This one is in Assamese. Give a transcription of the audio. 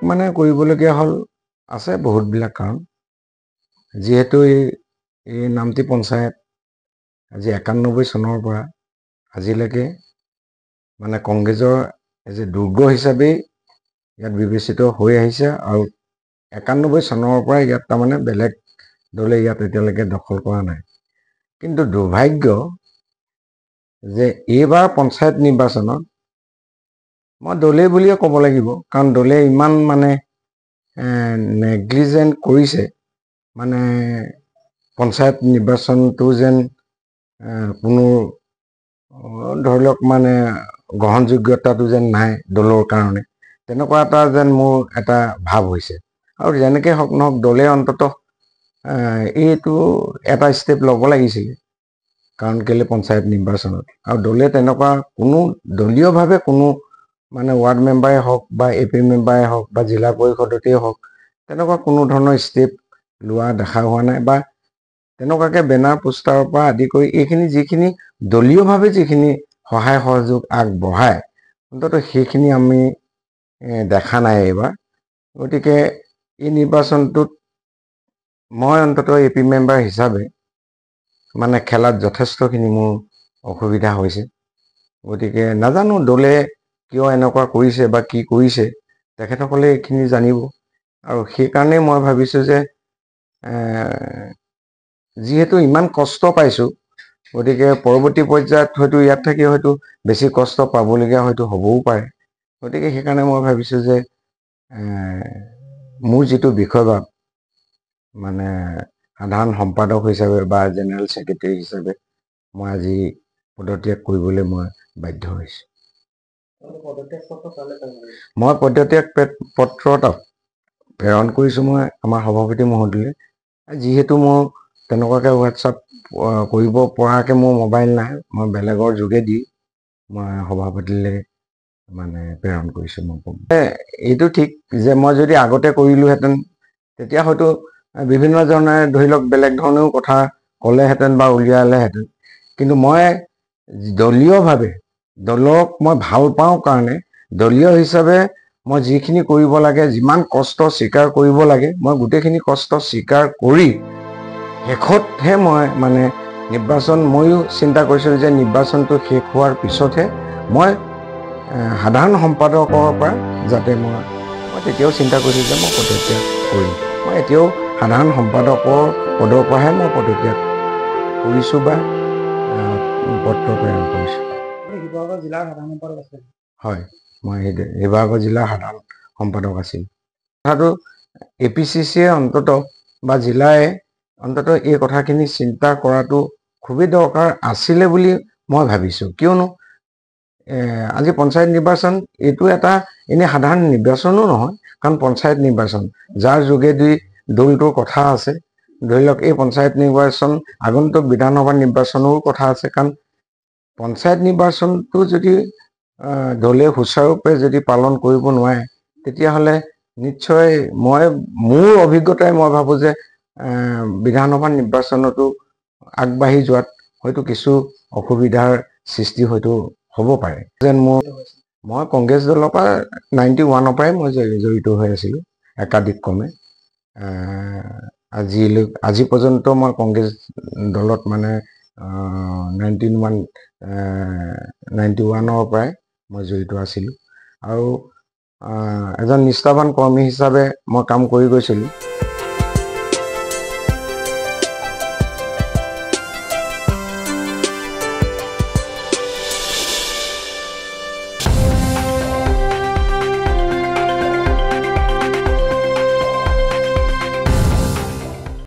মানে কৰিবলগীয়া হ'ল আছে বহুতবিলাক কাৰণ যিহেতু এই নামতি পঞ্চায়ত আজি 91 চনৰ পৰা আজিলৈকে মানে কংগ্ৰেছৰ এজ এ দুৰ্গ হিচাপেই ইয়াত বিবেচিত হৈ আহিছে আৰু 91 চনৰ পৰা ইয়াত তাৰমানে বেলেগ দলে ইয়াত এতিয়ালৈকে দখল কৰা নাই। কিন্তু দুৰ্ভাগ্য যে এইবাৰ পঞ্চায়ত নিৰ্বাচনত মই দলে বুলিয়ে ক'ব লাগিব, কাৰণ দলে ইমান মানে নেগলিজেণ্ট কৰিছে, মানে পঞ্চায়ত নিৰ্বাচনটো যেন কোনো ধৰি লওক মানে গ্ৰহণযোগ্যতাটো যেন নাই দলৰ কাৰণে, তেনেকুৱা এটা যেন মোৰ এটা ভাৱ হৈছে। আৰু যেনেকৈ হওক নহওক দলে অন্ততঃ এইটো এটা ষ্টেপ ল'ব লাগিছিলে, কাৰণ কেলে পঞ্চায়ত নিৰ্বাচনত আৰু দলে তেনেকুৱা কোনো দলীয়ভাৱে কোনো মানে ৱাৰ্ড মেম্বাৰে হওক বা AP মেম্বাৰে হওক বা জিলা পৰিষদতেই হওক তেনেকুৱা কোনো ধৰণৰ ষ্টেপ লোৱা দেখা হোৱা নাই, বা তেনেকুৱাকৈ বেনাৰ পোষ্টাৰৰ পৰা আদি কৰি এইখিনি যিখিনি দলীয়ভাৱে যিখিনি সহায় সহযোগ আগবঢ়ায় অন্ততঃ সেইখিনি আমি দেখা নাই এইবাৰ। গতিকে এই নিৰ্বাচনটোত মই অন্ততঃ AP মেম্বাৰ হিচাপে মানে খেলাত যথেষ্টখিনি মোৰ অসুবিধা হৈছে। গতিকে নাজানো দলে কিয় এনেকুৱা কৰিছে বা কি কৰিছে, তেখেতসকলে এইখিনি জানিব। আৰু সেইকাৰণেই মই ভাবিছোঁ যে যিহেতু ইমান কষ্ট পাইছোঁ, গতিকে পৰৱৰ্তী পৰ্যায়ত হয়তো ইয়াত থাকি হয়তো বেছি কষ্ট পাবলগীয়া হয়তো হ'বও পাৰে। গতিকে সেইকাৰণে মই ভাবিছোঁ যে মোৰ যিটো বিষয়ভাগ মানে সাধাৰণ সম্পাদক হিচাপে বা জেনেৰেল ছেক্ৰেটাৰী হিচাপে মই আজি পদত্যাগ কৰিবলৈ মই বাধ্য হৈছোঁ। মই পদত্যাগ পত্ৰ প্ৰেৰণ কৰিছোঁ মই আমাৰ সভাপতি মহোদয়লৈ। যিহেতু মোৰ তেনেকুৱাকৈ হোৱাটছআপ কৰিব পৰাকৈ মোৰ মোবাইল নাই, মই বেলেগৰ যোগেদি মই সভাপতিলৈ মানে প্ৰেৰণ কৰিছোঁ। মই ক'ম এইটো ঠিক যে মই যদি আগতে কৰিলোহেঁতেন তেতিয়া হয়তো বিভিন্নজনে ধৰি লওক বেলেগ ধৰণেও কথা ক'লেহেঁতেন বা উলিয়ালেহেঁতেন, কিন্তু মই দলীয়ভাৱে দলক মই ভাল পাওঁ কাৰণে দলীয় হিচাপে মই যিখিনি কৰিব লাগে, যিমান কষ্ট স্বীকাৰ কৰিব লাগে, মই গোটেইখিনি কষ্ট স্বীকাৰ কৰি শেষতহে মই মানে নিৰ্বাচন ময়ো চিন্তা কৰিছিলোঁ যে নিৰ্বাচনটো শেষ হোৱাৰ পিছতহে মই সাধাৰণ সম্পাদকৰ পৰা যাতে মই তেতিয়াও চিন্তা কৰিছোঁ যে মই পদত্যাগ কৰিম। মই এতিয়াও সাধাৰণ সম্পাদকৰ পদৰ পৰাহে মই পদত্যাগ কৰিছোঁ বা পত্ৰ প্ৰেৰণ কৰিছোঁ। হয়, মই শিৱসাগৰ জিলাৰ সাধাৰণ সম্পাদক আছিল। কথাটো APCCয়ে অন্ততঃ বা জিলাই অন্ততঃ এই কথাখিনি চিন্তা কৰাটো খুবেই দৰকাৰ আছিলে বুলি মই ভাবিছোঁ। কিয়নো আজি পঞ্চায়ত নিৰ্বাচন এইটো এটা এনেই সাধাৰণ নিৰ্বাচনো নহয়, কাৰণ পঞ্চায়ত নিৰ্বাচন যাৰ যোগেদি দলটোৰ কথা আছে। ধৰি লওক এই পঞ্চায়ত নিৰ্বাচন আগন্তুক বিধানসভা নিৰ্বাচনৰো কথা আছে, কাৰণ পঞ্চায়ত নিৰ্বাচনটো যদি দলে সুচাৰুৰূপে যদি পালন কৰিব নোৱাৰে তেতিয়াহ'লে নিশ্চয় মোৰ অভিজ্ঞতাই মই ভাবোঁ যে বিধানসভা নিৰ্বাচনতো আগবাঢ়ি যোৱাত হয়তো কিছু অসুবিধাৰ সৃষ্টি হয়তো হ'ব পাৰে। যেন মই কংগ্ৰেছ দলৰ পৰা 91ৰ পৰাই মই জড়িত হৈ আছিলোঁ একাধিকক্ৰমে। আজি পৰ্যন্ত মই কংগ্ৰেছ দলত মানে 91ৰ পৰাই মই জড়িত আছিলোঁ আৰু এজন নিষ্ঠাৱান কৰ্মী হিচাপে মই কাম কৰি গৈছিলোঁ।